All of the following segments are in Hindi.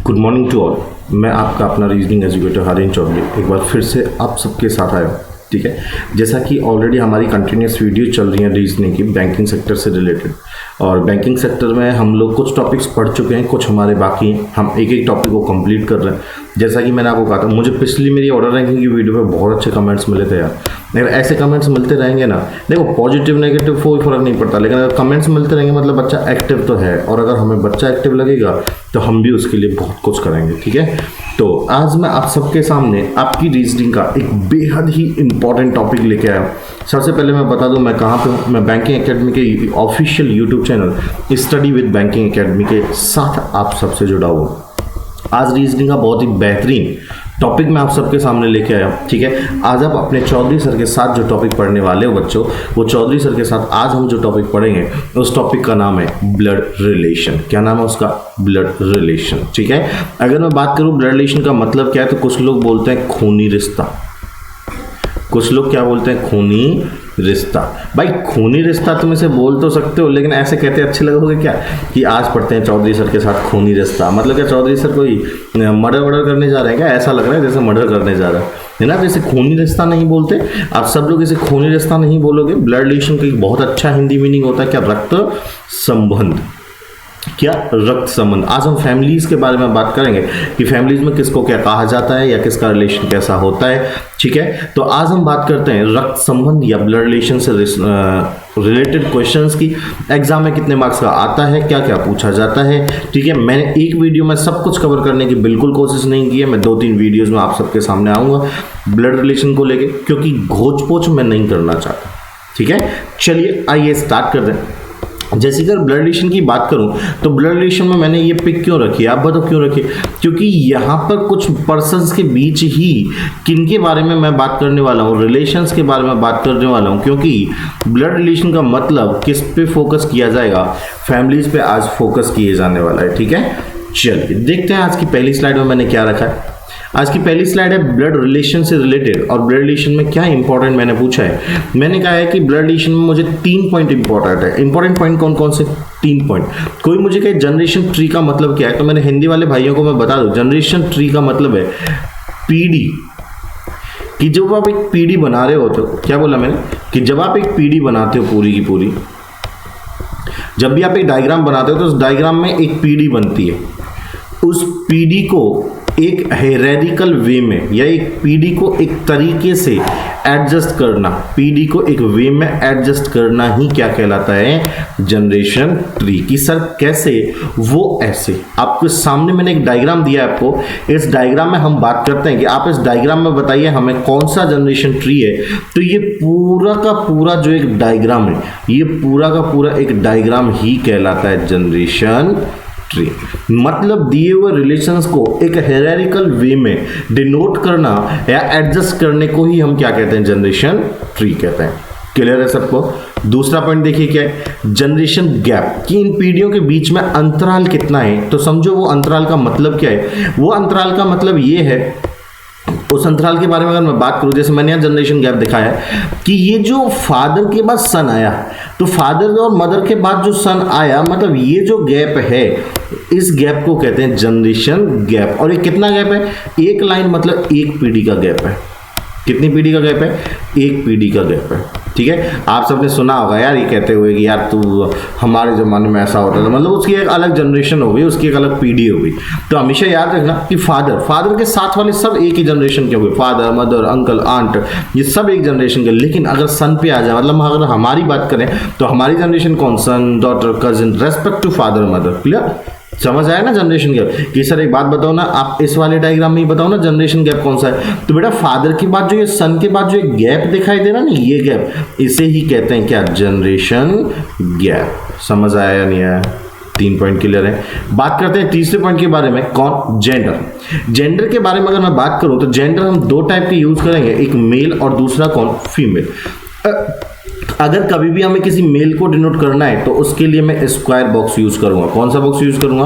Good morning to all. मैं आपका अपना रीजनिंग एजुकेटर हरीन चौधरी एक बार फिर से आप सबके साथ आया हूँ। ठीक है, जैसा कि ऑलरेडी हमारी कंटिन्यूस वीडियो चल रही है रीजनिंग की बैंकिंग सेक्टर से रिलेटेड, और बैंकिंग सेक्टर में हम लोग कुछ टॉपिक्स पढ़ चुके हैं, कुछ हमारे बाकी हैं। हम एक एक टॉपिक को कंप्लीट कर रहे हैं। जैसा कि मैंने आपको कहा था, मुझे पिछली मेरी ऑर्डर रैंकिंग की वीडियो पे बहुत अच्छे कमेंट्स मिले थे यार। अगर ऐसे कमेंट्स मिलते रहेंगे ना, देखो पॉजिटिव नेगेटिव कोई फर्क नहीं पड़ता, लेकिन अगर कमेंट्स मिलते रहेंगे मतलब बच्चा एक्टिव तो है, और अगर हमें बच्चा एक्टिव लगेगा तो हम भी उसके लिए बहुत कुछ करेंगे। ठीक है, तो आज मैं आप सबके सामने आपकी रीजनिंग का एक बेहद ही इंपॉर्टेंट टॉपिक लेके आया हूँ। सबसे पहले मैं बता दूं मैं कहाँ पे हूँ। मैं बैंकिंग एकेडमी के official YouTube channel study with banking academy के साथ आप सबसे जुड़ा हुआ। आज रीजनिंग का बहुत ही बेहतरीन टॉपिक मैं आप सबके सामने लेके आया हूँ। ठीक है, आज आप अपने चौधरी सर के साथ जो टॉपिक पढ़ने वाले हो बच्चों, वो चौधरी सर के साथ आज हम जो टॉपिक पढ़ेंगे उस टॉपिक का नाम है ब्लड रिलेशन। क्या नाम है उसका? Blood relation. ठीक है, अगर मैं बात करूँ ब्लड रिलेशन का मतलब क्या है, तो कुछ लोग बोलते हैं खूनी रिश्ता, कुछ लोग क्या बोलते हैं? खूनी रिश्ता। भाई खूनी रिश्ता तुम इसे बोल तो सकते हो, लेकिन ऐसे कहते अच्छे लगोगे क्या कि आज पढ़ते हैं चौधरी सर के साथ खूनी रिश्ता। मतलब क्या चौधरी सर कोई मर्डर करने जा रहे हैं क्या? ऐसा लग रहा है जैसे मर्डर करने जा रहा है ना। जैसे खूनी रिश्ता नहीं बोलते आप सब लोग, इसे खूनी रिश्ता नहीं बोलोगे। ब्लड रिलेशन का एक बहुत अच्छा हिंदी मीनिंग होता है क्या? रक्त संबंध। क्या? रक्त संबंध। आज हम फैमिलीज के बारे में बात करेंगे कि फैमिलीज में किसको क्या कहा जाता है या किसका रिलेशन कैसा होता है। ठीक है, तो आज हम बात करते हैं रक्त संबंध या ब्लड रिलेशन से रिलेटेड क्वेश्चंस की। एग्जाम में कितने मार्क्स का आता है, क्या क्या पूछा जाता है। ठीक है, मैंने एक वीडियो में सब कुछ कवर करने की बिल्कुल कोशिश नहीं की है। मैं 2-3 वीडियोज में आप सबके सामने आऊँगा ब्लड रिलेशन को लेके, क्योंकि घोच पोच मैं नहीं करना चाहता। ठीक है, चलिए आइए स्टार्ट कर दें। जैसे कि ब्लड रिलेशन की बात करूं तो ब्लड रिलेशन में मैंने ये पिक क्यों रखी है, आप बताओ क्यों रखी? क्योंकि यहाँ पर कुछ पर्सन्स के बीच ही किनके बारे में मैं बात करने वाला हूँ, रिलेशंस के बारे में बात करने वाला हूँ। क्योंकि ब्लड रिलेशन का मतलब किस पे फोकस किया जाएगा? फैमिलीज पे आज फोकस किए जाने वाला है। ठीक है, चलिए देखते हैं आज की पहली स्लाइड में मैंने क्या रखा है। आज की पहली स्लाइड है ब्लड रिलेशन से रिलेटेड, और ब्लड रिलेशन में क्या इंपॉर्टेंट मैंने पूछा है। मैंने कहा है कि ब्लड रिलेशन में मुझे 3 पॉइंट इंपॉर्टेंट है। इंपॉर्टेंट पॉइंट कौन कौन से? 3 पॉइंट। कोई मुझे कहे जनरेशन ट्री का मतलब क्या है, तो मैंने हिंदी वाले भाइयों को मैं बता दूं, जनरेशन ट्री का मतलब है पीढ़ी। कि जब आप एक पीढ़ी बना रहे होते हो, क्या बोला मैंने? कि जब आप एक पीढ़ी बनाते हो पूरी की पूरी, जब भी आप एक डायग्राम बनाते हो तो उस डायग्राम में एक पीढ़ी बनती है। उस पीढ़ी को एक हेरेडिकल वे में या एक पीढ़ी को एक तरीके से एडजस्ट करना, पीढ़ी को एक वे में एडजस्ट करना ही क्या कहलाता है? Generation tree. की सर कैसे? वो ऐसे। आपके सामने मैंने एक डायग्राम दिया है आपको, इस डायग्राम में हम बात करते हैं कि आप इस डायग्राम में बताइए हमें कौन सा जनरेशन ट्री है। तो ये पूरा का पूरा जो एक डायग्राम है, ये पूरा का पूरा एक डायग्राम ही कहलाता है जनरेशन ट्री। मतलब दिए हुए रिलेशंस को एक हायरार्किकल वे में डिनोट करना या एडजस्ट करने को ही हम क्या कहते हैं? जनरेशन ट्री कहते हैं। क्लियर है सबको? दूसरा पॉइंट देखिए क्या है? Generation gap. कि इन पीढ़ियों के बीच में अंतराल कितना है। तो समझो वो अंतराल का मतलब क्या है। वो अंतराल का मतलब ये है, उस अंतराल के बारे में अगर मैं बात करूं, जैसे मैंने यहाँ जनरेशन गैप दिखाया है कि ये जो फादर के बाद सन आया, तो फादर और मदर के बाद जो सन आया, मतलब ये जो गैप है, इस गैप को कहते हैं जनरेशन गैप। और ये कितना गैप है? एक लाइन मतलब एक पीढ़ी का गैप है। कितनी पीढ़ी का गैप है? एक पीढ़ी का गैप है। ठीक है, आप सबने सुना होगा यार ये कहते हुए कि यार तू हमारे ज़माने में ऐसा होता था, मतलब उसकी एक अलग जनरेशन हो गई, उसकी एक अलग पीढ़ी हो गई। तो हमेशा याद रखना कि फादर के साथ वाले सब एक ही जनरेशन के हो गए। फादर, मदर, अंकल, आंट, ये सब एक जनरेशन के। लेकिन अगर सन पे आ जाए, मतलब अगर हमारी बात करें तो हमारी जनरेशन कौन? Son, daughter, cousin, respect to father, mother. Clear? समझ आया ना जनरेशन गैप? कि सर एक बात बताओ ना, आप इस वाले डायग्राम में ही बताओ ना जनरेशन गैप कौन सा है। तो बेटा फादर के बाद जो ये सन के बाद जो एक गैप दिखाई दे रहा ना, ये गैप, इसे ही कहते हैं क्या? Generation gap. समझ आया या नहीं आया? 3 पॉइंट क्लियर है। बात करते हैं तीसरे पॉइंट के बारे में। कौन? जेंडर। जेंडर के बारे में अगर मैं बात करूं तो जेंडर हम 2 टाइप के यूज करेंगे, एक मेल और दूसरा कौन? फीमेल। अगर कभी भी हमें किसी मेल को डिनोट करना है तो उसके लिए मैं स्क्वायर बॉक्स यूज करूंगा। कौन सा बॉक्स यूज करूंगा?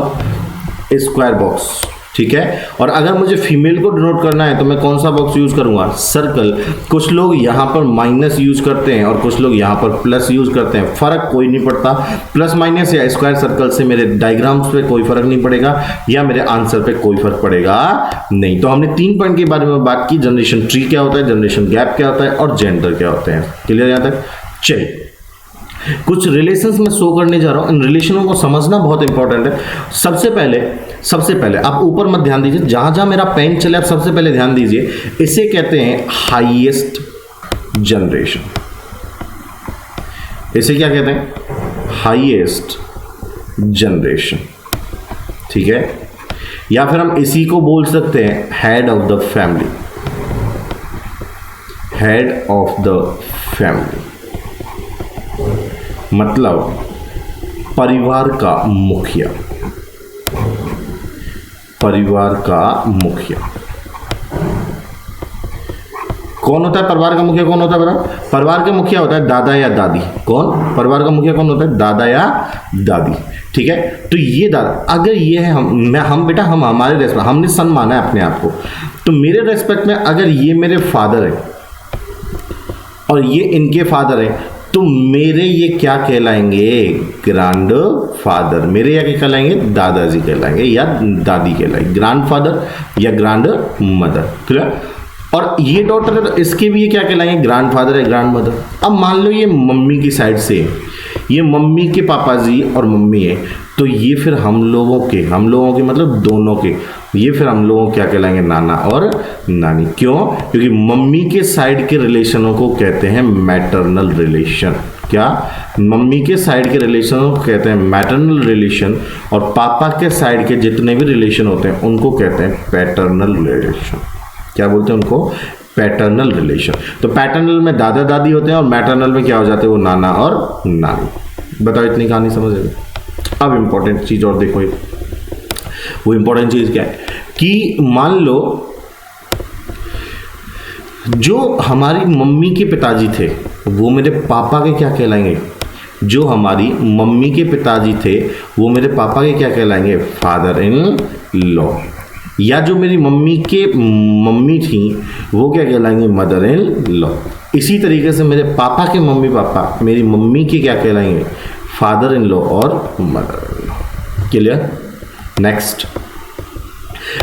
Square box. ठीक है। और अगर मुझे फीमेल को डिनोट करना है तो मैं कौन सा बॉक्स यूज करूंगा, सर्कल। कुछ लोग यहाँ पर माइनस यूज करते हैं और कुछ लोग यहाँ पर प्लस यूज करते हैं, फर्क कोई नहीं पड़ता। प्लस माइनस या स्क्वायर सर्कल से मेरे डायग्राम्स पे कोई फर्क नहीं पड़ेगा या मेरे आंसर पे कोई फर्क पड़ेगा नहीं। तो हमने 3 पॉइंट के बारे में बात की, जनरेशन ट्री क्या होता है, जनरेशन गैप क्या होता है और जेंडर क्या होते हैं। क्लियर यहाँ तक? चलिए कुछ रिलेशंस में शो करने जा रहा हूं, इन रिलेशनों को समझना बहुत इंपॉर्टेंट है। सबसे पहले आप ऊपर मत ध्यान दीजिए, जहां जहां मेरा पेन चले आप सबसे पहले ध्यान दीजिए। इसे कहते हैं हाईएस्ट जनरेशन। इसे क्या कहते हैं? हाईएस्ट जनरेशन, ठीक है। या फिर हम इसी को बोल सकते हैं head of the family, head of the family मतलब परिवार का मुखिया, परिवार का मुखिया। कौन होता है परिवार का मुखिया? कौन होता है बता? परिवार का मुखिया होता है दादा या दादी। कौन? परिवार का मुखिया कौन होता है? दादा या दादी, ठीक है। तो ये दादा, अगर ये है हम बेटा, हम हमारे रेस्पेक्ट, हमने सन माना है अपने आप को, तो मेरे रेस्पेक्ट में अगर ये मेरे फादर है और ये इनके फादर है तो मेरे ये क्या कहलाएंगे? Grandfather. मेरे या क्या कहलाएंगे? दादाजी कहलाएंगे या दादी कहलाएंगे, ग्रैंड फादर या ग्रैंड मदर। क्लियर? और ये डॉटर है तो इसके भी ये क्या कहलाएंगे? ग्रैंड फादर या ग्रैंड मदर। अब मान लो ये मम्मी की साइड से, ये मम्मी के पापा जी और मम्मी है, तो ये फिर हम लोगों के मतलब दोनों के, ये फिर हम लोगों क्या कहलाएंगे? नाना और नानी। क्यों? क्योंकि मम्मी के साइड के रिलेशनों को कहते हैं मैटरनल रिलेशन। क्या? मम्मी के साइड के रिलेशनों को कहते हैं मैटरनल रिलेशन और पापा के साइड के जितने भी रिलेशन होते हैं उनको कहते हैं पैटर्नल रिलेशन। क्या बोलते हैं उनको? Paternal relation. तो पैटर्नल में दादा दादी होते हैं और मैटरनल में क्या हो जाते हैं? वो नाना और नानी। बताओ इतनी कहानी समझ गए? अब इंपॉर्टेंट चीज और देखो, वो इंपॉर्टेंट चीज क्या है कि मान लो जो हमारी मम्मी के पिताजी थे वो मेरे पापा के क्या कहलाएंगे? जो हमारी मम्मी के पिताजी थे वो मेरे पापा के क्या कहलाएंगे? Father in law. या जो मेरी मम्मी के मम्मी थी वो क्या कहलाएंगे? Mother in law. इसी तरीके से मेरे पापा के मम्मी पापा मेरी मम्मी के क्या कहलाएंगे? फादर इन लॉ और mother in law. Clear? Next,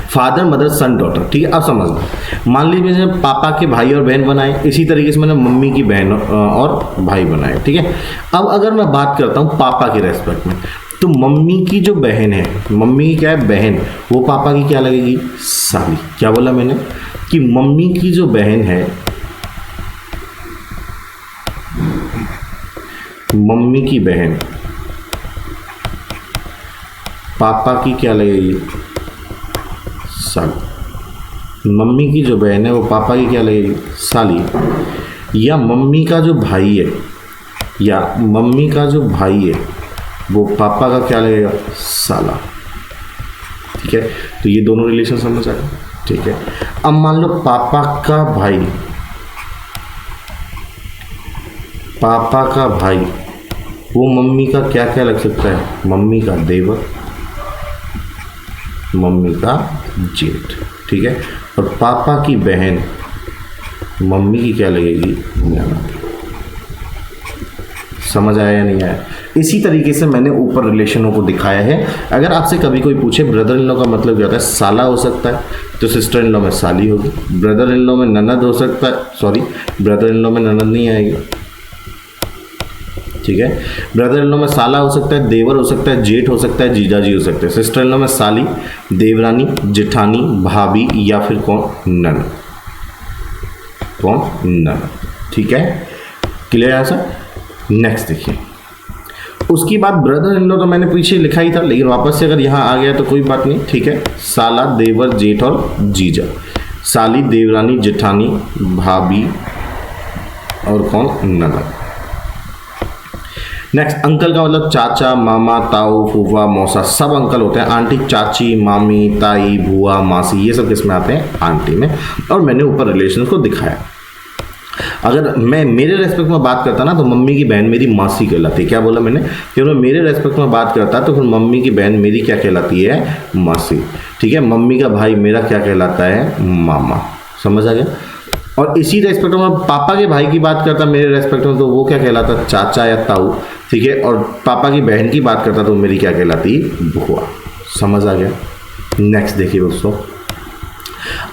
father mother son daughter. ठीक है, अब समझना। मान लीजिए मैंने पापा के भाई और बहन बनाए, इसी तरीके से मैंने मम्मी की बहन और भाई बनाए। ठीक है, अब अगर मैं बात करता हूँ पापा के रेस्पेक्ट में, तो मम्मी की जो बहन है, मम्मी की क्या है? बहन, वो पापा की क्या लगेगी? साली। क्या बोला मैंने? कि मम्मी की जो बहन है, मम्मी की बहन पापा की क्या लगेगी? साली। मम्मी की जो बहन है वो पापा की क्या लगेगी? साली। या मम्मी का जो भाई है, या मम्मी का जो भाई है वो पापा का क्या लगेगा? साला। ठीक है, तो ये दोनों रिलेशन समझ आए। ठीक है, अब मान लो पापा का भाई, पापा का भाई वो मम्मी का क्या क्या लग सकता है? मम्मी का देवर, मम्मी का जेठ। ठीक है, और पापा की बहन मम्मी की क्या लगेगी? नाना। समझ आया या नहीं आया? इसी तरीके से मैंने ऊपर रिलेशनों को दिखाया है। अगर आपसे कभी कोई पूछे ब्रदर इन लॉ का मतलब क्या होता है, साला हो सकता है, तो सिस्टर इन लॉ में साली होगी। ब्रदर इन लॉ में ननद हो सकता है, सॉरी ब्रदर इन लॉ में ननद नहीं आएगी। ठीक है, ब्रदर इन लॉ में साला हो सकता है, देवर हो सकता है, जेठ हो सकता है, जीजाजी हो सकते हैं। सिस्टर इन लॉ में साली, देवरानी, जेठानी, भाभी या फिर कौन? ननद। कौन? ननद। ठीक है, क्लियर है सर? नेक्स्ट देखिए, उसकी बाद ब्रदर इन लॉ तो मैंने पीछे लिखा ही था, लेकिन वापस से अगर यहाँ आ गया तो कोई बात नहीं। ठीक है, साला, देवर, जेठ और जीजा। साली, देवरानी, जेठानी, भाभी और कौन? ननद। नेक्स्ट, अंकल का मतलब चाचा, मामा, ताऊ, फूफा, मौसा, सब अंकल होते हैं। आंटी, चाची, मामी, ताई, बुआ, मासी, ये सब किस में आते हैं? आंटी में। और मैंने ऊपर रिलेशन को दिखाया। अगर मैं मेरे रेस्पेक्ट में बात करता ना तो मम्मी की बहन मेरी मासी कहलाती है। क्या बोला मैंने कि अगर मेरे रेस्पेक्ट में बात करता तो फिर मम्मी की बहन मेरी क्या कहलाती है, मासी। ठीक है, मम्मी का भाई मेरा क्या कहलाता है, मामा। समझ आ गया। और इसी रेस्पेक्ट में पापा के भाई की बात करता मेरे रेस्पेक्ट में तो वो क्या कहलाता, चाचा या ताऊ। ठीक है, और पापा की बहन की बात करता तो मेरी क्या कहलाती, बुआ। समझ आ गया। नेक्स्ट देखिए दोस्तों,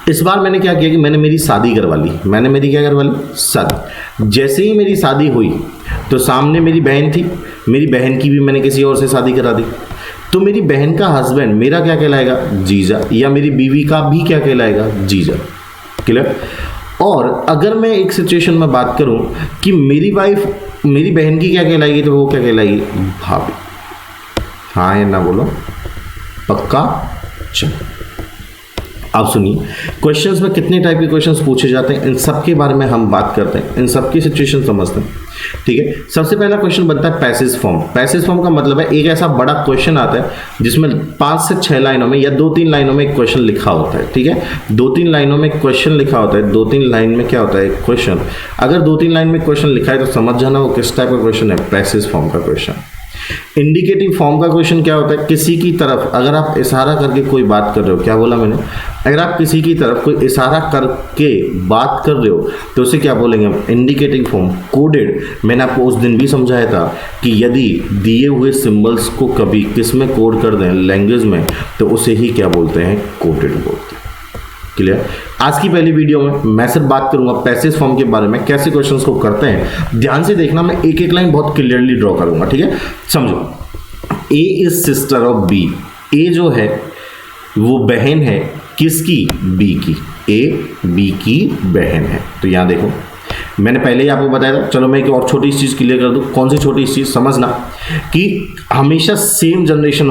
इस बार मैंने क्या किया कि मैंने मेरी शादी करवा ली। मैंने मेरी क्या करवा ली, शादी। जैसे ही मेरी शादी हुई तो सामने मेरी बहन थी, मेरी बहन की भी मैंने किसी और से शादी करा दी। तो मेरी बहन का हस्बैंड मेरा क्या कहलाएगा, जीजा, या मेरी बीवी का भी क्या कहलाएगा, जीजा। क्लियर। और अगर मैं एक सिचुएशन में बात करूं कि मेरी वाइफ मेरी बहन की क्या कहलाएगी तो वो क्या कहलाएगी, भाभी। हाँ या ना बोलो, पक्का। चलो अब सुनिए, क्वेश्चंस में कितने टाइप के क्वेश्चंस पूछे जाते हैं इन सब के बारे में हम बात करते हैं, इन सब की सिचुएशन समझते हैं। ठीक है, सबसे पहला क्वेश्चन बनता है पैसिव फॉर्म। पैसिव फॉर्म का मतलब है एक ऐसा बड़ा क्वेश्चन आता है जिसमें 5 से 6 लाइनों में या 2-3 लाइनों में एक क्वेश्चन लिखा होता है। ठीक है, 2-3 लाइनों में क्वेश्चन लिखा होता है। 2-3 लाइन में क्या होता है, क्वेश्चन। अगर 2-3 लाइन में क्वेश्चन लिखा है तो समझ जाना वो किस टाइप का क्वेश्चन है, पैसिव फॉर्म का क्वेश्चन। इंडिकेटिव फॉर्म का क्वेश्चन क्या होता है, किसी की तरफ अगर आप इशारा करके कोई बात कर रहे हो, क्या बोला मैंने, अगर आप किसी की तरफ कोई इशारा करके बात कर रहे हो तो उसे क्या बोलेंगे, इंडिकेटिव फॉर्म। कोडेड, मैंने आपको उस दिन भी समझाया था कि यदि दिए हुए सिंबल्स को कभी किस में कोड कर दें, लैंग्वेज में, तो उसे ही क्या बोलते हैं, कोडेड बोलते हैं। क्लियर। आज की पहली वीडियो में मैं सिर्फ बात करूंगा पैसिव फॉर्म के बारे में, कैसे क्वेश्चंस को करते हैं। ध्यान से देखना, मैं एक एक लाइन बहुत क्लियरली ड्रॉ करूंगा। ठीक है, समझो। ए इज सिस्टर ऑफ बी। ए जो है वो बहन है किसकी, बी की। ए बी की बहन है। तो यहां देखो, मैंने पहले ही आपको बताया था। चलो मैं एक और छोटी चीज क्लियर कर दूं। कौन सी छोटी चीज, समझना कि हमेशा सेम जनरेशन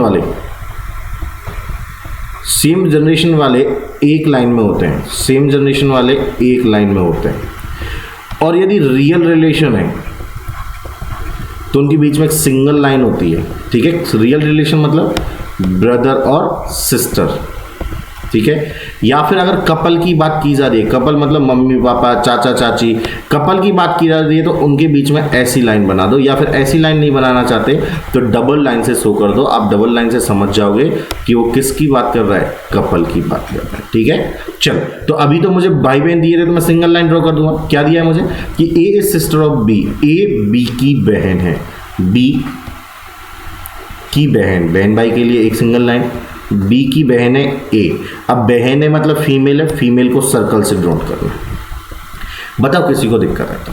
वाले एक लाइन में होते हैं। सेम जनरेशन वाले एक लाइन में होते हैं। और यदि रियल रिलेशन है तो उनके बीच में एक सिंगल लाइन होती है। ठीक है, रियल रिलेशन मतलब ब्रदर और सिस्टर। ठीक है, या फिर अगर कपल की बात की जा रही है, कपल मतलब मम्मी पापा, चाचा चाची, कपल की बात की जा रही है तो उनके बीच में ऐसी लाइन बना दो। या फिर ऐसी लाइन नहीं बनाना चाहते तो डबल लाइन से शो कर दो। आप डबल लाइन से समझ जाओगे कि वो किसकी बात कर रहा है, कपल की बात कर रहा है। ठीक है, चलो। तो अभी तो मुझे भाई बहन दिए थे तो मैं सिंगल लाइन ड्रॉ कर दूंगा। क्या दिया है मुझे कि A is sister of B. A B की बहन है, बी की बहन, बहन भाई के लिए एक सिंगल लाइन। बी की बहन है ए। अब बहन है मतलब फीमेल है, फीमेल को सर्कल से ड्रॉ करना। बताओ किसी को दिक्कत है तो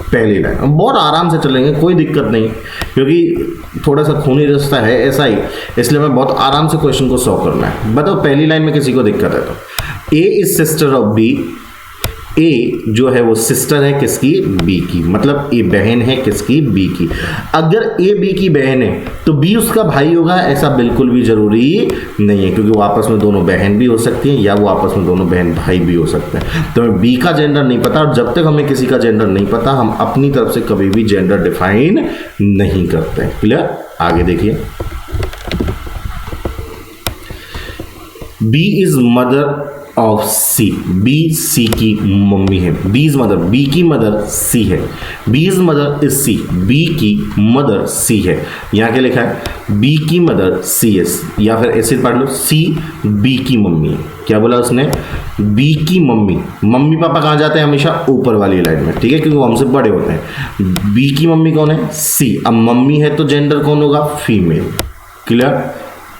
पहली लाइन हम बहुत आराम से चलेंगे, कोई दिक्कत नहीं, क्योंकि थोड़ा सा खूनी रास्ता है ऐसा ही, इसलिए मैं बहुत आराम से क्वेश्चन को सॉल्व करना है। बताओ पहली लाइन में किसी को दिक्कत है तो। ए इज सिस्टर ऑफ बी। ए जो है वो सिस्टर है किसकी, बी की, मतलब ए बहन है किसकी, बी की। अगर ए बी की बहन है तो बी उसका भाई होगा, ऐसा बिल्कुल भी जरूरी नहीं है, क्योंकि वो आपस में दोनों बहन भी हो सकती हैं या वो आपस में दोनों बहन भाई भी हो सकते हैं। तो हमें बी का जेंडर नहीं पता, और जब तक हमें किसी का जेंडर नहीं पता हम अपनी तरफ से कभी भी जेंडर डिफाइन नहीं करते। क्लियर। आगे देखिए, B is mother of C. B C की मम्मी है। बी इज मदर, बी की मदर सी है। B is mother is C, B की मदर सी है। यहाँ क्या लिखा है, बी की मदर सी एस, या फिर ऐसे पढ़ लो सी बी की मम्मी है। क्या बोला उसने, बी की मम्मी। मम्मी पापा कहाँ जाते हैं, हमेशा ऊपर वाली लाइन में। ठीक है, क्योंकि वो हमसे बड़े होते हैं। बी की मम्मी कौन है, सी। अब मम्मी है तो जेंडर कौन होगा, फीमेल। क्लियर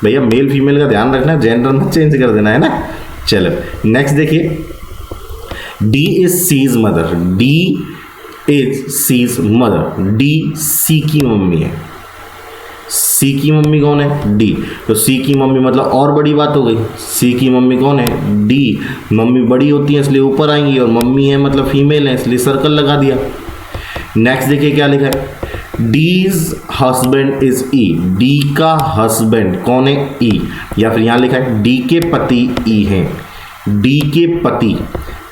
भैया, मेल फीमेल का ध्यान रखना, जेंडर मत चेंज कर देना है ना। चलो नेक्स्ट देखिए, D is C's mother. D is C's mother, D C की मम्मी है। सी की मम्मी कौन है, डी। तो सी की मम्मी मतलब और बड़ी बात हो गई। सी की मम्मी कौन है, डी। मम्मी बड़ी होती है इसलिए ऊपर आएंगी, और मम्मी है मतलब फीमेल है इसलिए सर्कल लगा दिया। नेक्स्ट देखिए क्या लिखा है, डीज हस्बैंड इज ई। डी का हस्बैंड कौन है, ई। या फिर यहां लिखा है डी के पति ई हैं। डी के पति,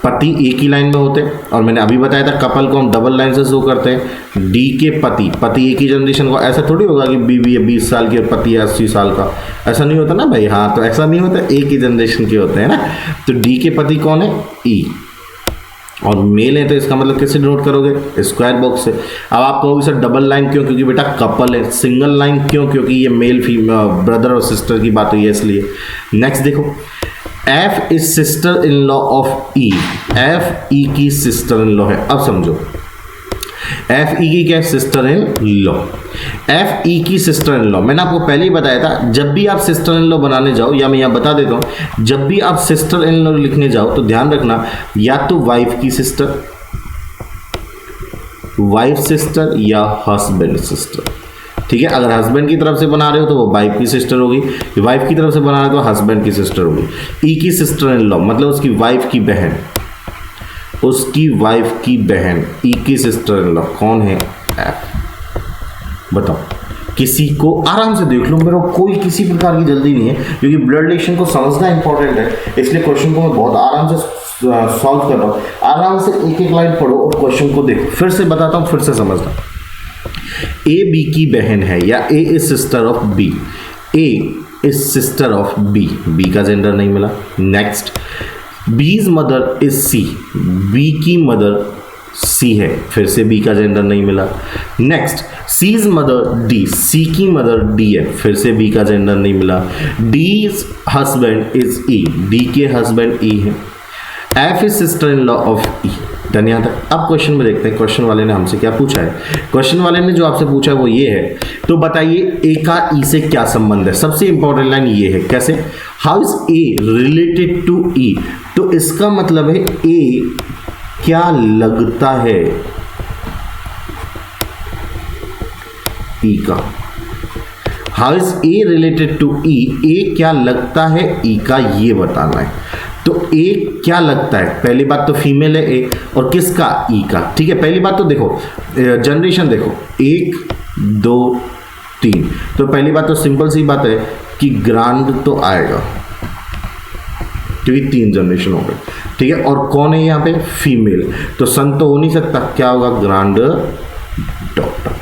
पति एक ही लाइन में होते हैं, और मैंने अभी बताया था कपल को हम डबल लाइन से शो करते हैं। डी के पति, पति एक ही जनरेशन को, ऐसा थोड़ी होगा कि बीवी है 20 साल की और पति है 80 साल का, ऐसा नहीं होता ना भाई। हाँ, तो ऐसा नहीं होता, एक ही जनरेशन के होते हैं ना। तो डी के पति कौन है, ई। और मेल है तो इसका मतलब कैसे डिनोट करोगे, स्क्वायर बॉक्स से। अब आप कहोगे सर डबल लाइन क्यों, क्योंकि बेटा कपल है। सिंगल लाइन क्यों, क्योंकि ये मेल फीमेल ब्रदर और सिस्टर की बात हुई है इसलिए। नेक्स्ट देखो, F is sister in law of E, F E की सिस्टर इन लॉ है। अब समझो एफ ई की क्या, sister in law. F E की सिस्टर इन लॉ, मैंने आपको पहले ही बताया था, जब भी आप सिस्टर इन लॉ बनाने जाओ, या मैं यहाँ बता देता हूँ, जब भी आप सिस्टर इन लॉ लिखने जाओ तो ध्यान रखना, या तो वाइफ की सिस्टर, वाइफ सिस्टर या हस्बैंड सिस्टर। ठीक है, अगर हस्बैंड की तरफ से बना रहे हो तो वो वाइफ की सिस्टर होगी, वाइफ की तरफ से बना रहे हो तो हस्बैंड की सिस्टर होगी। ई की सिस्टर इन लॉ मतलब उसकी वाइफ की बहन, उसकी वाइफ की बहन, ई की सिस्टर इन लॉ कौन है, एफ। बताओ, किसी को आराम से देख लो, मेरा कोई किसी प्रकार की जल्दी नहीं है, क्योंकि ब्लड रिलेशन को समझना इंपॉर्टेंट है, इसलिए क्वेश्चन को मैं बहुत आराम से सॉल्व कर रहा हूँ। आराम से एक एक लाइन पढ़ो और क्वेश्चन को देखो। फिर से बताता हूँ, फिर से समझना। ए बी की बहन है, या A is sister of B, A is sister of B, B का जेंडर नहीं मिला। Next, B's mother is C, B की मदर सी है, फिर से बी का जेंडर नहीं मिला। Next, C's mother D, C की मदर डी है, फिर से बी का जेंडर नहीं मिला। डीज हस्बैंड इज ई, डी के हस्बैंड ई है। F is sister in law of E. Done यहाँ तक। अब क्वेश्चन में देखते हैं क्वेश्चन वाले ने हमसे क्या पूछा है। क्वेश्चन वाले ने जो आपसे पूछा है वो ये है, तो बताइए ए का ई से क्या संबंध है। सबसे इंपॉर्टेंट लाइन ये है, कैसे, how is A related to E, तो इसका मतलब है ए क्या लगता है ई का। How is A related to E, A क्या लगता है ई का, ये बताना है। तो ए क्या लगता है, पहली बात तो फीमेल है ए, और किसका, ई का। ठीक है, पहली बात तो देखो जनरेशन देखो, 1 2 3, तो पहली बात तो सिंपल सी बात है कि ग्रांड तो आएगा, क्योंकि 3 जनरेशन हो गए। ठीक है, और कौन है यहाँ पे, फीमेल, तो सन तो हो नहीं सकता, क्या होगा, ग्रांड डॉटर,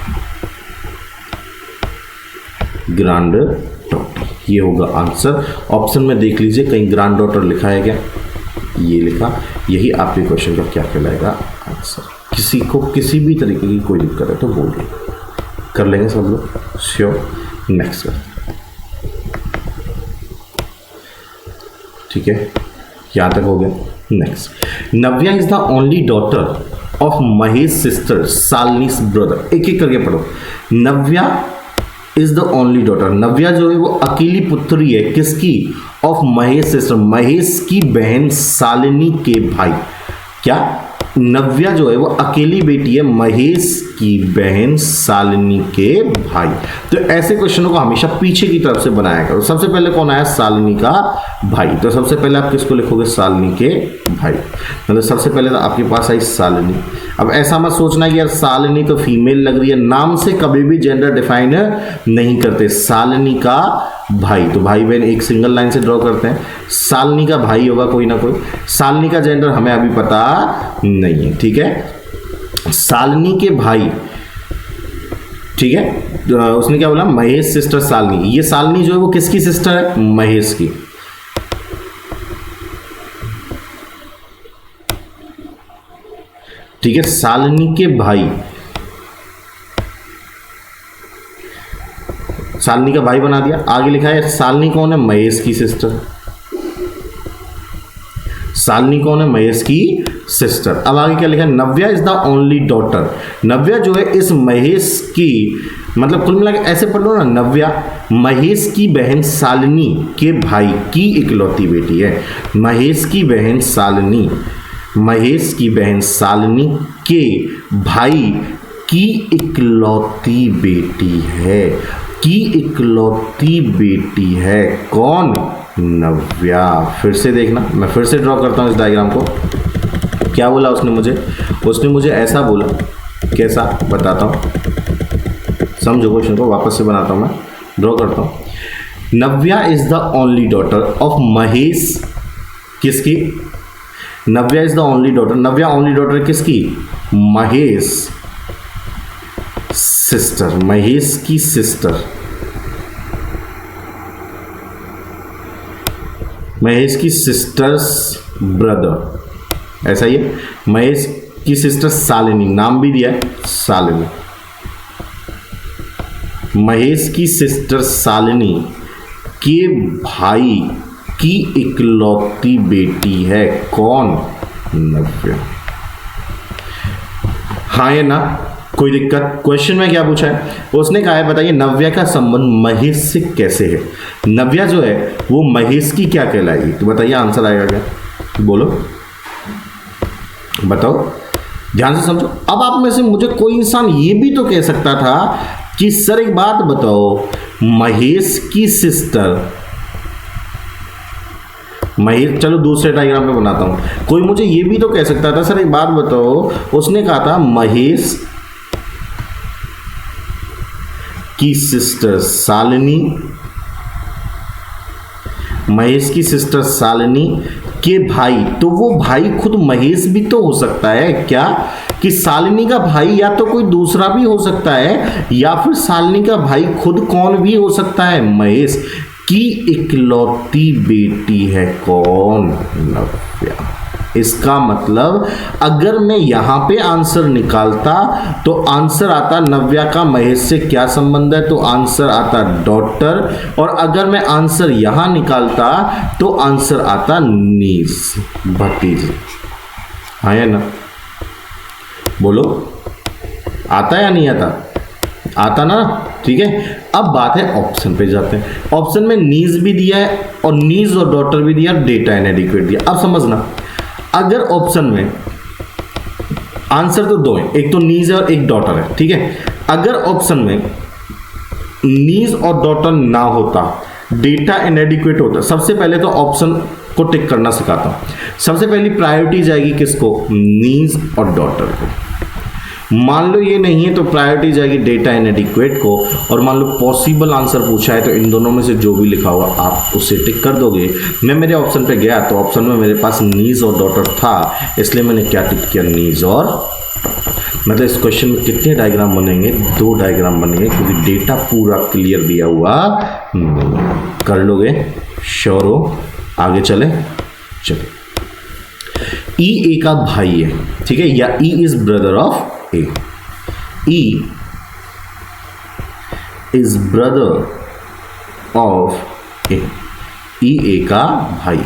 ग्रांड डॉटर, ये होगा आंसर। ऑप्शन में देख लीजिए कहीं ग्रांड डॉटर लिखा है क्या, ये लिखा, यही आपके क्वेश्चन का क्या कहलाएगा, आंसर। किसी को किसी भी तरीके की कोई दिक्कत है तो बोलिए, कर लेंगे सब लोग, श्योर। नेक्स्ट कर, ठीक है, यहाँ तक हो गया। Next, Navya is the only daughter of Mahesh sister Shalini's brother. एक एक करके पढ़ो। Navya is the only daughter, Navya जो है वो अकेली पुत्री है, किसकी, ऑफ महेश सिस्टर, महेश की बहन शालिनी के भाई। क्या, नव्या जो है वो अकेली बेटी है महेश की बहन शालिनी के भाई। तो ऐसे क्वेश्चनों को हमेशा पीछे की तरफ से बनाया करो। सबसे पहले कौन आया, शालिनी का भाई, तो सबसे पहले आप किसको लिखोगे, शालिनी के भाई, मतलब सबसे पहले तो आपके पास आई शालिनी। अब ऐसा मत सोचना कि यार शालिनी तो फीमेल लग रही है, नाम से कभी भी जेंडर डिफाइन नहीं करते। शालिनी का भाई, तो भाई बहन एक सिंगल लाइन से ड्रॉ करते हैं, शालिनी का भाई होगा कोई ना कोई। शालिनी का जेंडर हमें अभी पता नहीं है, ठीक है, शालिनी के भाई, ठीक है। उसने क्या बोला, महेश सिस्टर शालिनी, ये शालिनी जो है वो किसकी सिस्टर है, महेश की। ठीक है, शालिनी के भाई, शालिनी का भाई बना दिया। आगे लिखा है शालिनी कौन है, महेश की सिस्टर। शालिनी कौन है, महेश की सिस्टर। अब आगे क्या लिखा है, नव्या is the only daughter, Navya जो है इस महेश की, मतलब कुल मिला के ऐसे पढ़ लो ना, नव्या महेश की बहन शालिनी के भाई की इकलौती बेटी है। महेश की बहन शालिनी, महेश की बहन शालिनी के भाई की इकलौती बेटी है, की इकलौती बेटी है, कौन, नव्या। फिर से देखना, मैं फिर से ड्रॉ करता हूँ इस डायग्राम को। क्या बोला उसने मुझे ऐसा बोला, कैसा बताता हूँ, समझो क्वेश्चन को, वापस से बनाता हूँ, मैं ड्रॉ करता हूँ। Navya is the only daughter of Mahesh, किसकी, Navya is the only daughter, Navya only daughter किसकी, महेश सिस्टर, महेश की सिस्टर, महेश की सिस्टर्स ब्रदर, ऐसा ही है। महेश की सिस्टर शालिनी, नाम भी दिया है शालिनी। महेश की सिस्टर शालिनी के भाई की इकलौती बेटी है कौन? नव्या। हाँ या ना, कोई दिक्कत? क्वेश्चन में क्या पूछा है? उसने कहा है बताइए नव्या का संबंध महेश से कैसे है। नव्या जो है वो महेश की क्या कहलाएगी? तो बताइए आंसर आएगा क्या? बोलो, बताओ, ध्यान से समझो। अब आप में से मुझे कोई इंसान ये भी तो कह सकता था कि सर एक बात बताओ, महेश की सिस्टर, महेश, चलो दूसरे डायग्राम में बनाता हूं। कोई मुझे ये भी तो कह सकता था सर एक बात बताओ, उसने कहा था महेश की सिस्टर शालिनी, महेश की सिस्टर शालिनी के भाई, तो वो भाई खुद महेश भी तो हो सकता है क्या? कि शालिनी का भाई या तो कोई दूसरा भी हो सकता है, या फिर शालिनी का भाई खुद कौन भी हो सकता है? महेश की इकलौती बेटी है कौन? नव्या। इसका मतलब अगर मैं यहां पे आंसर निकालता तो आंसर आता नव्या का महेश से क्या संबंध है, तो आंसर आता डॉटर। और अगर मैं आंसर यहां निकालता तो आंसर आता नीस, भतीजी। हाँ या ना? बोलो, आता या नहीं आता? आता ना, ठीक है। अब बात है ऑप्शन पे जाते हैं। ऑप्शन में नीज भी दिया है और नीज और डॉटर भी दिया, डेटा इनएडिक्वेट दिया। अब समझना, अगर ऑप्शन में आंसर तो दो है, एक तो नीज है और एक डॉटर है, ठीक है। अगर ऑप्शन में नीज और डॉटर ना होता, डेटा इनएडिक्वेट होता, सबसे पहले तो ऑप्शन को टिक करना सिखाता हूं। सबसे पहली प्रायोरिटी जाएगी किसको? नीज और डॉटर को। मान लो ये नहीं है तो प्रायोरिटी जाएगी डेटा इनएडिक्वेट को। और मान लो पॉसिबल आंसर पूछा है तो इन दोनों में से जो भी लिखा हुआ आप उसे टिक कर दोगे। मैं मेरे ऑप्शन पे गया तो ऑप्शन में मेरे पास नीज और डॉटर था, इसलिए मैंने क्या टिक किया? नीज और। मतलब इस क्वेश्चन में कितने डायग्राम बनेंगे? 2 डायग्राम बनेंगे, क्योंकि डेटा पूरा क्लियर दिया हुआ नहीं। कर लोगे? श्योर हो? आगे चले? चलो, ई ए का भाई है, ठीक है, या E is brother of A. E is brother of A. E A का भाई।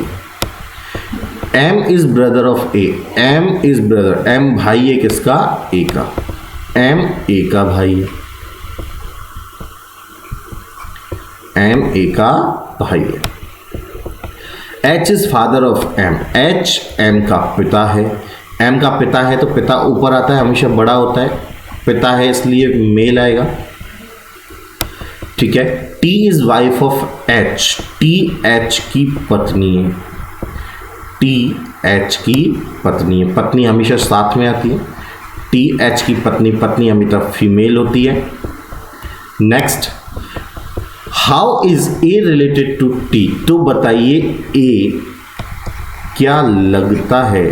M is brother of A. M is brother, M भाई है किसका? A का। M A का भाई है, M A का भाई है। H is father of M. H M का पिता है। M का पिता है तो पिता ऊपर आता है, हमेशा बड़ा होता है, पिता है इसलिए मेल आएगा, ठीक है। T is wife of H. T H की पत्नी है, T H की पत्नी है, पत्नी हमेशा साथ में आती है। T H की पत्नी, पत्नी हमेशा फीमेल होती है। Next, how is A related to T? तो बताइए A क्या लगता है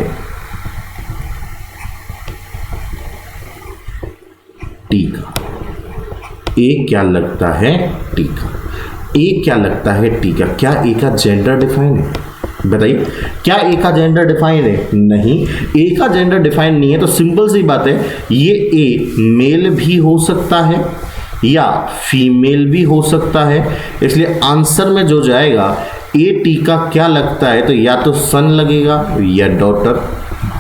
टी का? ए क्या लगता है टी का? ए क्या लगता है टी का? क्या ए का जेंडर डिफाइन है? बताइए, क्या ए का जेंडर डिफाइन है? नहीं, ए का जेंडर डिफाइन नहीं है तो सिंपल सी बात है, ये ए मेल भी हो सकता है या फीमेल भी हो सकता है। इसलिए आंसर में जो जाएगा ए टी का क्या लगता है, तो या तो सन लगेगा या डॉटर।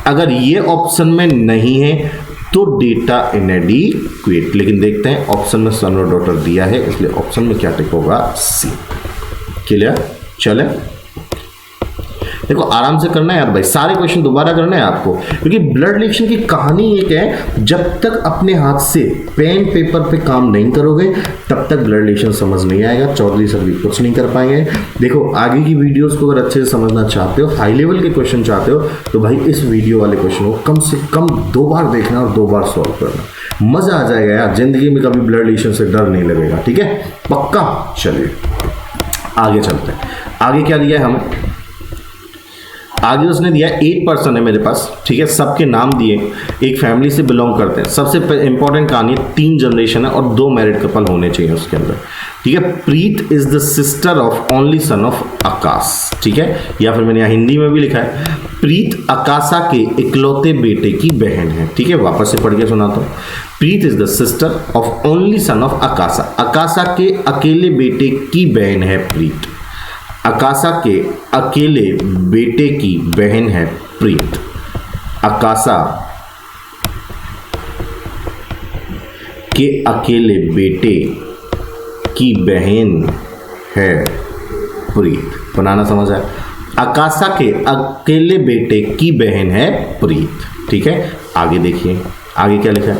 अगर ये ऑप्शन में नहीं है तो डेटा इनएडिक्वेट। लेकिन देखते हैं ऑप्शन में सन और डॉटर दिया है, इसलिए ऑप्शन में क्या टिक होगा? सी। क्लियर? चले, देखो आराम से करना है यार भाई, सारे क्वेश्चन दोबारा करना है आपको, क्योंकि ब्लड रिलेशन की कहानी एक है, जब तक अपने हाथ से पेन पेपर पे काम नहीं करोगे तब तक ब्लड रिलेशन समझ नहीं आएगा। चौधरी सर भी कुछ नहीं कर पाएंगे। देखो आगे की वीडियोस को अगर अच्छे से समझना चाहते हो, हाई लेवल के क्वेश्चन चाहते हो, तो भाई इस वीडियो वाले क्वेश्चन को कम से कम 2 बार देखना और 2 बार सॉल्व करना, मजा आ जाएगा यार। जिंदगी में कभी ब्लड रिलेशन से डर नहीं लगेगा, ठीक है, पक्का। चलिए आगे चलते हैं। आगे क्या दिया है हमें? आगे उसने दिया 8 पर्सन है मेरे पास, ठीक है, सबके नाम दिए, एक फैमिली से बिलोंग करते हैं। सबसे इंपॉर्टेंट कहानी 3 जनरेशन है और 2 मैरिड कपल होने चाहिए उसके अंदर। ठीक है। Preet is the sister of only son of Akash, ठीक है। या फिर मैंने यहाँ हिंदी में भी लिखा है, प्रीत आकाशा के इकलौते बेटे की बहन है, ठीक है। वापस से पढ़ के सुनाता हूँ। Preet is the sister of only son of Akasha, Akasha के अकेले बेटे की बहन है प्रीत। आकाशा के अकेले बेटे की बहन है प्रीत। आकाशा के अकेले बेटे की बहन है प्रीत। बनाना समझ आया? आकाशा के अकेले बेटे की बहन है प्रीत, ठीक है। आगे देखिए, आगे क्या लिखा है?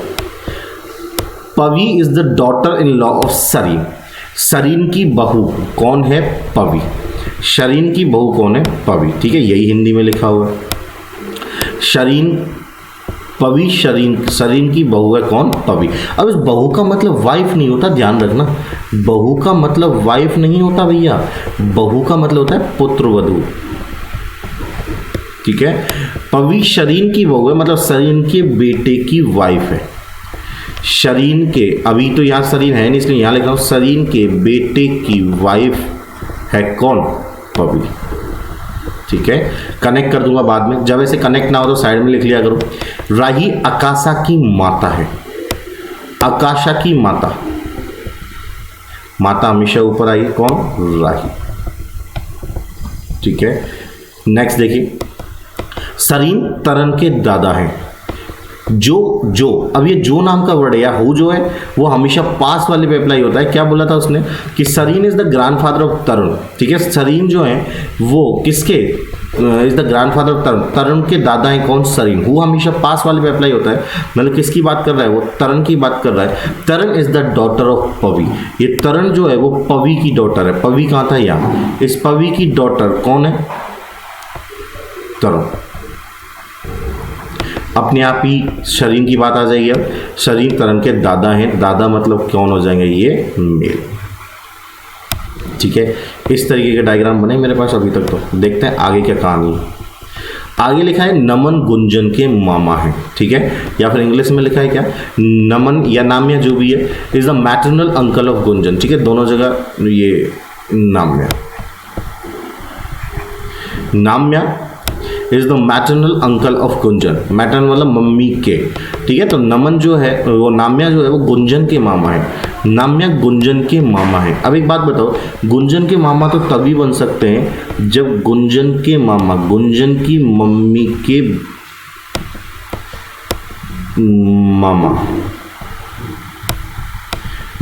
Pavi is the daughter in law of Sarin, Sarin की बहू कौन है? पवी। शरीन की बहू कौन है? पवी, ठीक है। यही हिंदी में लिखा हुआ है। शरीन, पवी शरीन की बहू है कौन? पवी। अब इस बहू का मतलब वाइफ नहीं होता, ध्यान रखना। बहू का मतलब वाइफ नहीं होता भैया, बहू का मतलब होता है पुत्रवधू, ठीक है। पवी शरीन की बहू है, मतलब शरीन के बेटे की वाइफ है। शरीन के, अभी तो यहाँ शरीन है नहीं इसलिए यहाँ लिख रहा हूँ, शरीन के बेटे की वाइफ है कौन? पवी, ठीक है। कनेक्ट कर दूंगा बाद में, जब ऐसे कनेक्ट ना हो तो साइड में लिख लिया करो। राही आकाशा की माता है, आकाशा की माता, माता हमेशा ऊपर आई, कौन? राही, ठीक है। नेक्स्ट देखिए, सरीन तरन के दादा हैं। जो अब ये जो नाम का वर्ड है या हु जो है वो हमेशा पास वाले पे अप्लाई होता है। क्या बोला था उसने कि Sarin is the grandfather of Tarun, ठीक है। सरीन जो है वो किसके? Is the grandfather of Tarun, Tarun के दादा हैं कौन? सरीन। हु हमेशा पास वाले पे अप्लाई होता है, मतलब किसकी बात कर रहा है वो? तरुण की बात कर रहा है। तरुण इज द डॉटर ऑफ पवी, ये तरुण जो है वो पवी की डॉटर है। पवी कहाँ था? यहाँ। इस पवी की डॉटर कौन है? तरुण। अपने आप ही शरीन की बात आ जाएगी। अब शरीन तरन के दादा हैं, दादा मतलब कौन हो जाएंगे? ये मेल, ठीक है। इस तरीके के डायग्राम बने मेरे पास अभी तक। तो देखते हैं आगे क्या कहानी है। आगे लिखा है नमन गुंजन के मामा हैं, ठीक है। या फिर इंग्लिश में लिखा है क्या? नमन या नाम्या जो भी है is the maternal uncle of Gunjan, ठीक है। दोनों जगह ये Namya, Namya is the maternal uncle of Gunjan, maternal मतलब मम्मी के, ठीक है। तो नमन जो है वो, नाम्या जो है वो गुंजन के मामा है, नाम्या गुंजन के मामा है। अब एक बात बताओ, गुंजन के मामा तो तभी बन सकते हैं जब गुंजन के मामा गुंजन की मम्मी के मामा,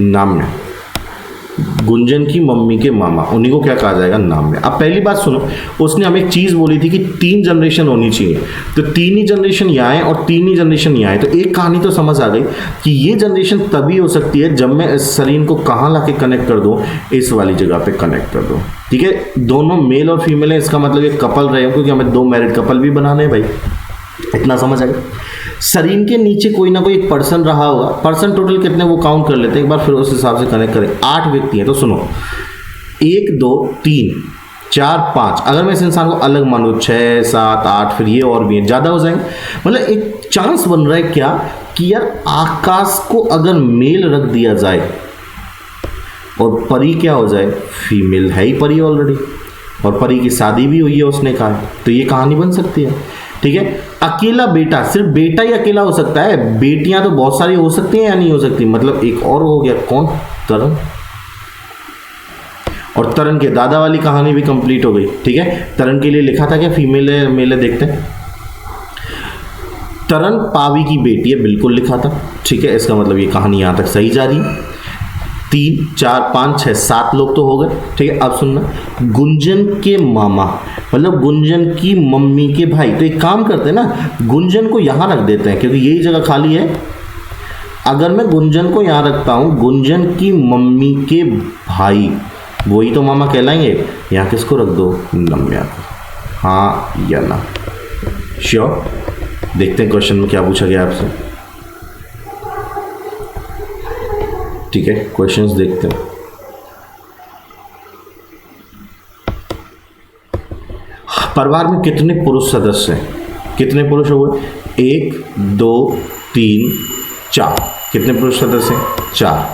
नाम्या गुंजन की मम्मी के मामा, उन्हीं को क्या कहा जाएगा? नाम्या। अब पहली बात सुनो, उसने हमें एक चीज बोली थी कि 3 जनरेशन होनी चाहिए, तो 3 ही जनरेशन यहाँ है और 3 ही जनरेशन यहाँ है। तो एक कहानी तो समझ आ गई कि ये जनरेशन तभी हो सकती है जब मैं इस सरीन को कहाँ लाके कनेक्ट कर दूँ? इस वाली जगह पे कनेक्ट कर दूँ, ठीक है। दोनों मेल और फीमेल है, इसका मतलब ये कपल रहे हो, क्योंकि हमें 2 मैरिड कपल भी बनाने हैं भाई, इतना समझ आ गया। शरीन के नीचे कोई ना कोई एक पर्सन रहा होगा, पर्सन टोटल कितने वो काउंट कर लेते हैं एक बार, फिर उस हिसाब से कनेक्ट करें। 8 व्यक्ति हैं, तो सुनो 1 2 3 4 5, अगर मैं इस इंसान को अलग मानूँ 6 7 8, फिर ये और भी हैं, ज़्यादा हो जाएंगे। मतलब एक चांस बन रहा है क्या कि यार आकाश को अगर मेल रख दिया जाए और परी क्या हो जाए? फीमेल है ही परी ऑलरेडी, और परी की शादी भी हुई है उसने कहा, तो ये कहानी बन सकती है, ठीक है। अकेला बेटा, सिर्फ बेटा ही अकेला हो सकता है, बेटियां तो बहुत सारी हो सकती हैं या नहीं हो सकती? मतलब एक और हो गया, कौन? तरुण। और तरुण के दादा वाली कहानी भी कंप्लीट हो गई, ठीक है। तरुण के लिए लिखा था क्या फीमेल है मेल है? देखते हैं। तरुण पावी की बेटी है, बिल्कुल लिखा था, ठीक है। इसका मतलब ये कहानी यहां तक सही जा रही है। 3 4 5 6 7 लोग तो हो गए, ठीक है। अब सुनना, गुंजन के मामा मतलब गुंजन की मम्मी के भाई। तो एक काम करते हैं ना, गुंजन को यहाँ रख देते हैं क्योंकि यही जगह खाली है। अगर मैं गुंजन को यहाँ रखता हूँ, गुंजन की मम्मी के भाई वही तो मामा कहलाएंगे। यहाँ किसको रख दो? नम्या को। हाँ या ना? श्योर। देखते हैं क्वेश्चन में क्या पूछा गया आपसे, ठीक है। क्वेश्चंस देखते हैं। परिवार में कितने पुरुष सदस्य हैं? कितने पुरुष हुए? 1 2 3 4। कितने पुरुष सदस्य हैं? 4।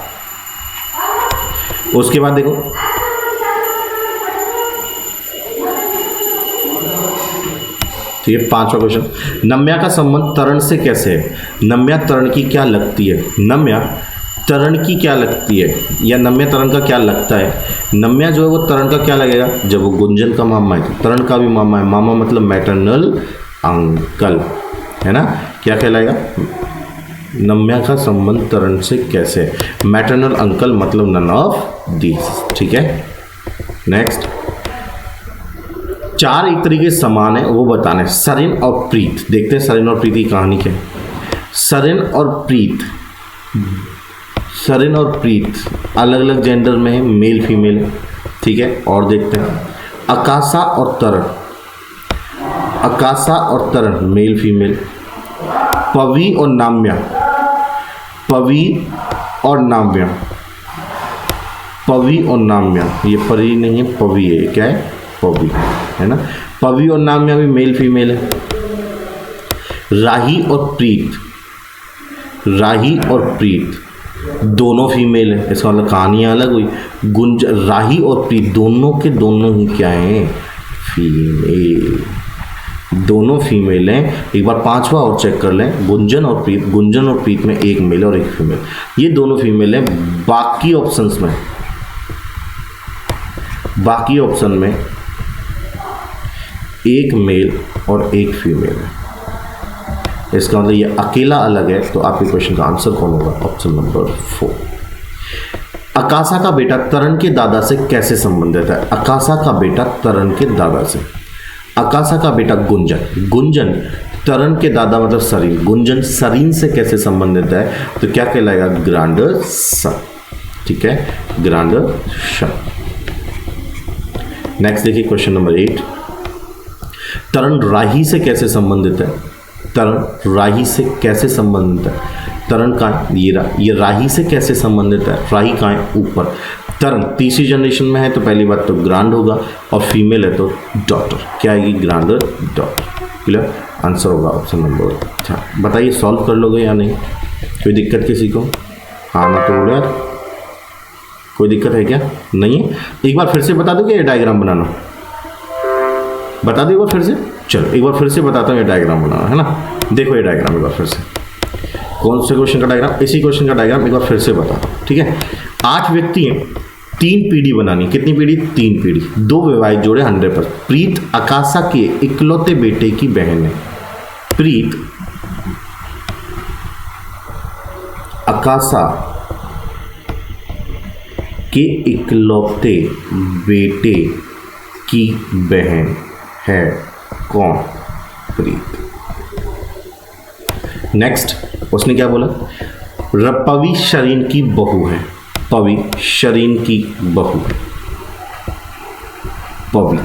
उसके बाद देखो, ठीक है, 5वां क्वेश्चन, नम्या का संबंध तरण से कैसे है? नम्या तरण की क्या लगती है? नम्या तरण की क्या लगती है, या नम्या तरण का क्या लगता है? नम्या जो है वो तरण का क्या लगेगा? जब वो गुंजन का मामा है तो तरण का भी मामा है। मामा मतलब मैटरनल अंकल, है ना? क्या कहलाएगा? नम्या का संबंध तरण से कैसे है? मैटरनल अंकल मतलब नन ऑफ दिस, ठीक है। नेक्स्ट, 4 एक तरीके समान है वो बताना है। सरिन और प्रीत, देखते हैं सरिन और प्रीत की कहानी क्या है। सरिन और प्रीत, सरिन और प्रीत अलग अलग जेंडर में है, मेल फीमेल है, ठीक है। और देखते हैं आकाशा और तरण, आकाशा और तरण मेल फीमेल। पवी और नाम्या, पवी और नाम्या, पवी और नाम्या, ये परी नहीं है पवी है, क्या है? पवी, है ना। पवी और नाम्या भी मेल फीमेल है। राही और प्रीत, राही और प्रीत दोनों फीमेल है, इसका मतलब कहानियाँ अलग हुई। गुंज, राही और प्रीत दोनों के दोनों ही क्या हैं? फीमेल, दोनों फीमेल हैं। एक बार 5वां और चेक कर लें, गुंजन और प्रीत, गुंजन और प्रीत में एक मेल और एक फीमेल, ये दोनों फीमेल हैं। बाकी ऑप्शंस में, बाकी ऑप्शन में एक मेल और एक फीमेल है, इसका मतलब ये अकेला अलग है। तो आपके क्वेश्चन का आंसर कौन होगा? Option number 4। आकाशा का बेटा तरण के दादा से कैसे संबंधित है? आकाशा का बेटा तरण के दादा से, आकाशा का बेटा गुंजन, गुंजन तरण के दादा मतलब सरीन, गुंजन सरीन से कैसे संबंधित है? तो क्या कहलाएगा? ग्रांडर सन, ठीक है, ग्रांडर सन। नेक्स्ट देखिए क्वेश्चन नंबर 8, तरण राही से कैसे संबंधित है? तरण राही से कैसे संबंधित है? तरण का ये राही से कैसे संबंधित है? राही कहाँ है? ऊपर। तरण तीसरी जनरेशन में है तो पहली बात तो ग्रांड होगा, और फीमेल है तो डॉटर, क्या आएगी? Grander daughter. क्लियर? आंसर होगा ऑप्शन नंबर। अच्छा बताइए, सॉल्व कर लोगे या नहीं? कोई दिक्कत किसी को? हाँ ना तो बोलो यार, कोई दिक्कत है क्या? नहीं है? एक बार फिर से बता दो कि ये डायग्राम बनाना, बता दो एक बार फिर से। चलो एक बार फिर से बताता हूँ ये डायग्राम बनाना, है ना। देखो ये डायग्राम एक बार फिर से, कौन से क्वेश्चन का डायग्राम? इसी क्वेश्चन का डायग्राम एक बार फिर से बता, ठीक है। 8 व्यक्ति हैं, 3 पीढ़ी बनानी। कितनी पीढ़ी? 3 पीढ़ी। 2 वैवाहिक जोड़े 100%। प्रीत आकाशा के इकलौते बेटे की बहन है। प्रीत आकाशा के इकलौते बेटे की बहन है। कौन? प्रीत। नेक्स्ट उसने क्या बोला? पवी शरीन की बहू है। पवी शरीन की बहू, पवी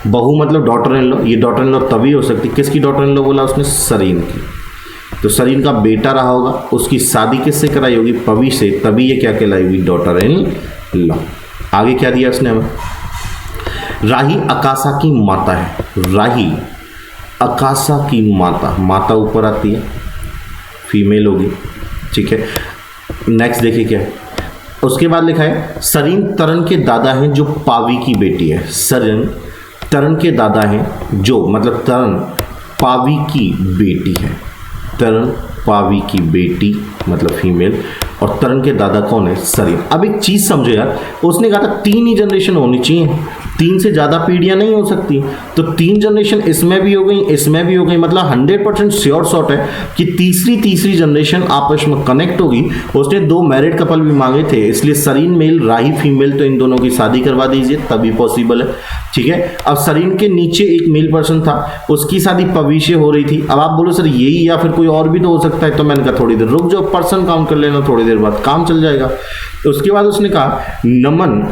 बहू मतलब डॉटर इन लॉ। ये डॉटर इन लॉ तभी हो सकती, किसकी डॉटर इन लॉ बोला उसने? सरीन की। तो सरीन का बेटा रहा होगा, उसकी शादी किससे कराई होगी? पवी से, तभी ये क्या कहलाई हुई? Daughter in law. आगे क्या दिया उसने हमें? राही आकाशा की माता है। राही आकाशा की माता, माता ऊपर आती है, फीमेल होगी, ठीक है। नेक्स्ट देखिए क्या है, उसके बाद लिखा है सरीन तरण के दादा हैं जो पावी की बेटी है। सरीन तरण के दादा हैं जो, मतलब तरण पावी की बेटी है। तरण पावी की बेटी मतलब फीमेल, और तरण के दादा कौन है? सरीन। अब एक चीज समझो यार, उसने कहा था 3 ही जनरेशन होनी चाहिए, 3 से ज़्यादा पीढ़ियाँ नहीं हो सकती। तो 3 जनरेशन इसमें भी हो गई, इसमें भी हो गई, मतलब 100% श्योर शॉट है कि तीसरी जनरेशन आपस में कनेक्ट होगी। उसने 2 मैरिड कपल भी मांगे थे, इसलिए सरीन मेल राही फीमेल, तो इन दोनों की शादी करवा दीजिए तभी पॉसिबल है, ठीक है। अब सरीन के नीचे एक मेल पर्सन था, उसकी शादी पवी से हो रही थी। अब आप बोलो सर यही या फिर कोई और भी तो हो सकता है, तो मैंने कहा थोड़ी देर रुक जाओ, पर्सन काउंट कर लेना, थोड़ी देर बाद काम चल जाएगा। उसके बाद उसने कहा नमन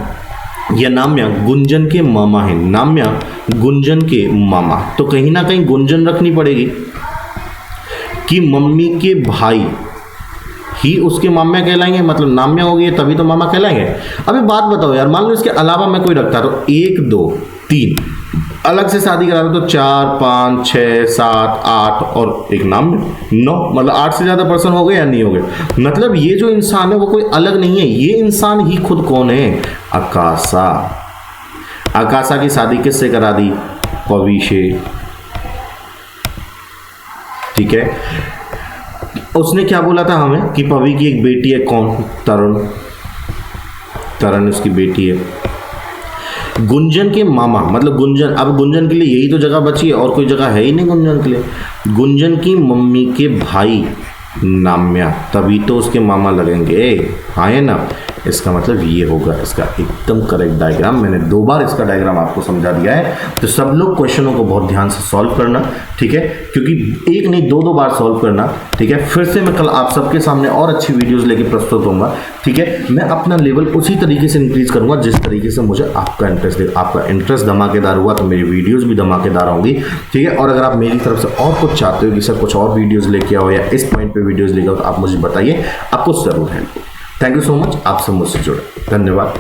या नाम्या गुंजन के मामा है। नाम्या गुंजन के मामा, तो कहीं ना कहीं गुंजन रखनी पड़ेगी कि मम्मी के भाई ही उसके माम्या कहलाएंगे, मतलब नाम्या हो गई तभी तो मामा कहलाएंगे। अभी बात बताओ यार, मान लो इसके अलावा मैं कोई रखता तो 1 2 3, अलग से शादी करा दो तो 4, 5, 6, 7, 8 और एक नाम में 9, मतलब 8 से ज्यादा पर्सन हो गए या नहीं हो गए। मतलब ये जो इंसान है वो कोई अलग नहीं है, ये इंसान ही खुद कौन है? आकाशा। आकाशा की शादी किससे करा दी? पवी से। ठीक है, उसने क्या बोला था हमें कि पवी की एक बेटी है, कौन? तरण उसकी बेटी है। गुंजन के मामा, मतलब गुंजन, अब गुंजन के लिए यही तो जगह बची है, और कोई जगह है ही नहीं गुंजन के लिए। गुंजन की मम्मी के भाई नाम्या, तभी तो उसके मामा लगेंगे। हाँ है ना? इसका मतलब ये होगा इसका एकदम करेक्ट डायग्राम। मैंने 2 बार इसका डायग्राम आपको समझा दिया है, तो सब लोग क्वेश्चनों को बहुत ध्यान से सॉल्व करना, ठीक है? क्योंकि एक नहीं 2 बार सॉल्व करना, ठीक है? फिर से मैं कल आप सबके सामने और अच्छी वीडियोस लेके प्रस्तुत होऊंगा, ठीक है? मैं अपना लेवल उसी तरीके से इंक्रीज करूंगा जिस तरीके से मुझे आपका इंटरेस्ट धमाकेदार हुआ तो मेरी वीडियोज़ भी धमाकेदार होंगी, ठीक है? और अगर आप मेरी तरफ से और कुछ चाहते हो कि सर कुछ और वीडियोज़ लेके आओ या इस पॉइंट पर वीडियोज़ लेके आओ, तो आप मुझे बताइए, आपको ज़रूर है। थैंक यू सो मच, आप सब मुझसे जुड़े, धन्यवाद।